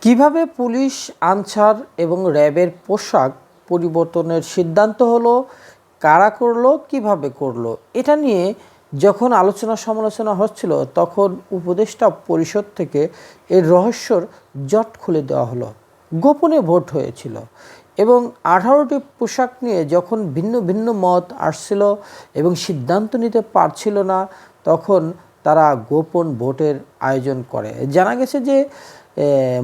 কিভাবে police, answer এবং র্যাবের পোশাক পরিবর্তনের সিদ্ধান্ত হলো, কারা করলো, কিভাবে করলো, এটা নিয়ে যখন আলোচনা সমালোচনা হচ্ছিল তখন উপদেষ্টা পরিষদ থেকে এর রহস্যর জট খুলে দেওয়া হলো। গোপনে ভোট হয়েছিল এবং 18টি পোশাক নিয়ে যখন ভিন্ন ভিন্ন মত আসছিল এবং সিদ্ধান্ত নিতে পারছিল না, তখন তারা গোপন ভোটের আয়োজন করে। জানা গেছে যে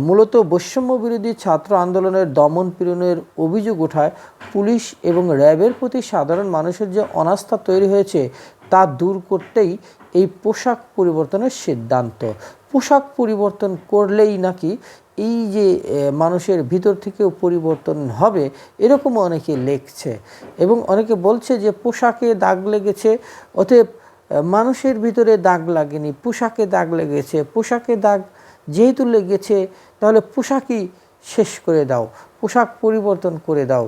মূলত বৈষম্য বিরোধী ছাত্র আন্দোলনের দমন পীড়নের অভিযোগ ওঠায় পুলিশ এবং র্যাবের প্রতি সাধারণ মানুষের যে অনাস্থা তৈরি হয়েছে তা দূর করতেই এই পোশাক পরিবর্তনের সিদ্ধান্ত। পোশাক পরিবর্তন করলেই নাকি এই যে মানুষের ভিতর থেকেও পরিবর্তন হবে, এরকমও অনেকে লেখছে এবং অনেকে বলছে যে পোশাকে দাগ লেগেছে, অতএব মানুষের ভিতরে দাগ লাগেনি, পোশাকে দাগ লেগেছে। পোশাকে দাগ যেহেতু লেগেছে তাহলে পোশাকই শেষ করে দাও, পোশাক পরিবর্তন করে দাও।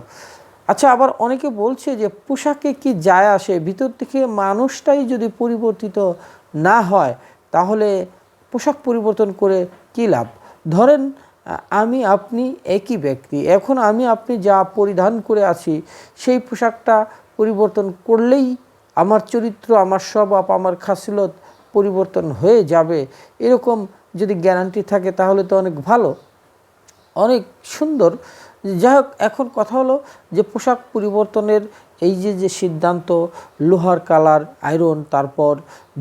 আচ্ছা, আবার অনেকে বলছে যে পোশাকে কি যায় আসে, ভিতর থেকে মানুষটাই যদি পরিবর্তিত না হয় তাহলে পোশাক পরিবর্তন করে কী লাভ। ধরেন আমি আপনি একই ব্যক্তি, এখন আমি আপনি যা পরিধান করে আছি সেই পোশাকটা পরিবর্তন করলেই আমার চরিত্র, আমার স্বভাব, আমার খাসিলত পরিবর্তন হয়ে যাবে, এরকম যদি গ্যারান্টি থাকে তাহলে তো অনেক ভালো, অনেক সুন্দর। যাই হোক, এখন কথা হলো যে পোশাক পরিবর্তনের এই যে সিদ্ধান্ত, লোহার কালার আয়রন, তারপর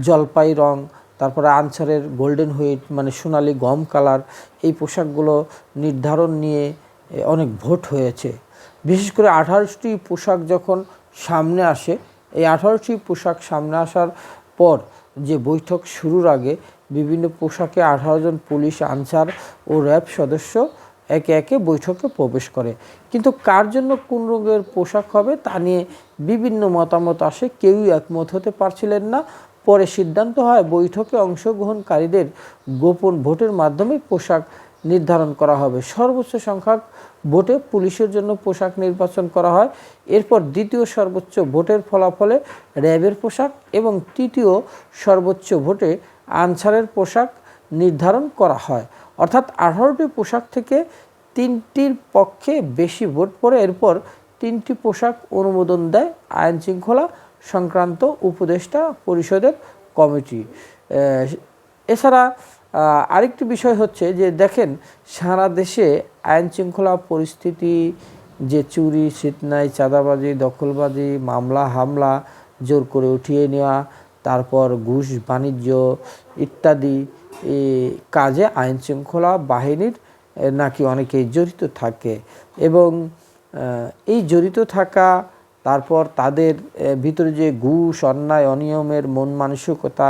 জলপাই রং, তারপরে আনসারের গোল্ডেন হুইট মানে সোনালি গম কালার, এই পোশাকগুলো নির্ধারণ নিয়ে অনেক ভোট হয়েছে। বিশেষ করে 18টি পোশাক যখন সামনে আসে, এই 18টি পোশাক সামনে আসার পর যে বৈঠক শুরুর আগে বিভিন্ন পোশাকে 18 জন পুলিশ, আনসার ও র্যাব সদস্য একে একে বৈঠকে প্রবেশ করে। কিন্তু কার জন্য কোন রঙের পোশাক হবে তা নিয়ে বিভিন্ন মতামত আসে, কেউই একমত হতে পারছিলেন না। পরে সিদ্ধান্ত হয় বৈঠকে অংশগ্রহণকারীদের গোপন ভোটের মাধ্যমে পোশাক নির্ধারণ করা হবে। সর্বোচ্চ সংখ্যক ভোটে পুলিশের জন্য পোশাক নির্বাচন করা হয়। এরপর দ্বিতীয় সর্বোচ্চ ভোটের ফলাফলে র্যাবের পোশাক এবং তৃতীয় সর্বোচ্চ ভোটে আনসারের পোশাক নির্ধারণ করা হয়। অর্থাৎ 18টি পোশাক থেকে 3টির পক্ষে বেশি ভোট পড়ে। এরপর 3টি পোশাক অনুমোদন দেয় আইন শৃঙ্খলা সংক্রান্ত উপদেষ্টা পরিষদের কমিটি। এছাড়া আরেকটি বিষয় হচ্ছে যে দেখেন, সারা দেশে আইন শৃঙ্খলা পরিস্থিতি, যে চুরি, ছিনতাই, চাঁদাবাজি, দখলবাজি, মামলা হামলা, জোর করে উঠিয়ে নেওয়া, তারপর ঘুষ বাণিজ্য ইত্যাদি কাজে আইন শৃঙ্খলা বাহিনীর নাকি অনেকেই জড়িত থাকে এবং এই জড়িত থাকা, তারপর তাদের ভিতরে যে ঘুষ, অন্যায়, অনিয়মের মন মানসিকতা,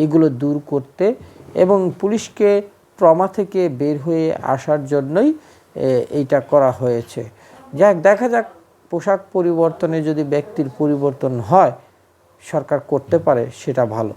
এগুলো দূর করতে এবং পুলিশকে ট্রমা থেকে বের হয়ে আসার জন্যই এইটা করা হয়েছে। যাক, দেখা যাক, পোশাক পরিবর্তনে যদি ব্যক্তির পরিবর্তন হয়, সরকার করতে পারে, সেটা ভালো।